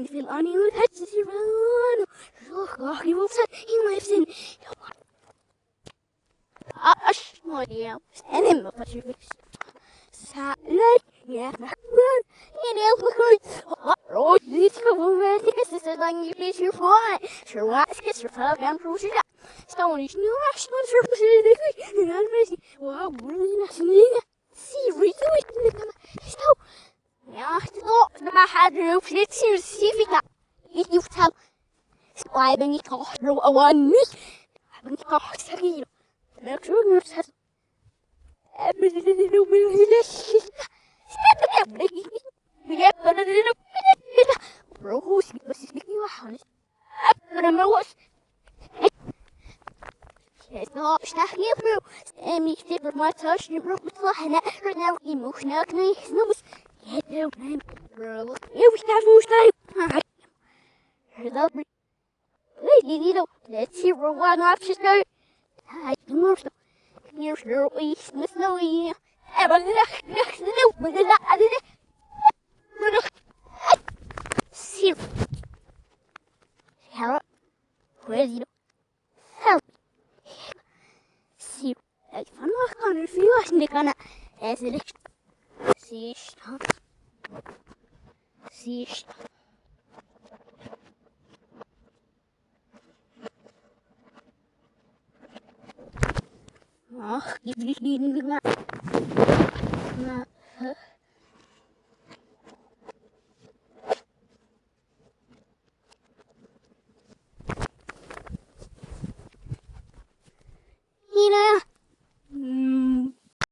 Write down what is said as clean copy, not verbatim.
في الأني والهجس يران وخاخي وفسد he lives in أشماليا أنا ما فشلت سألت يا مكبر يا الخير روحي تكوماتك سسدان يبيش يفاي شروعك كسرفا بيان بروشيدا ستوني شنو عشان شرفسيدك من المسي وأقول نحسنين سيري توي ستو يا أختو ما حد يفلت سيرسيفيكا يفتل سوايبني كحرو أواني أبني كحسكيلو مكشور نفسه أبدا من هلاش روحوش بس اسمكني وحالي أبدا ما وش اشتاقني برو امي كتبر ما تاش نبرو بطلعنا رناو ايموشناك نيس نوبس يهدو نايم برو يوش تعرفوش نايم هذا بري ليدي لو لا تسير وانا عفشت نايم هاي تمرشو يرشلو ايش مسنوية أبا لخ نو بدلا أدري بدخ سير هلا ويزيدو هلا سير فانا كان في واحد كان أسلك سيش يبليش دي ما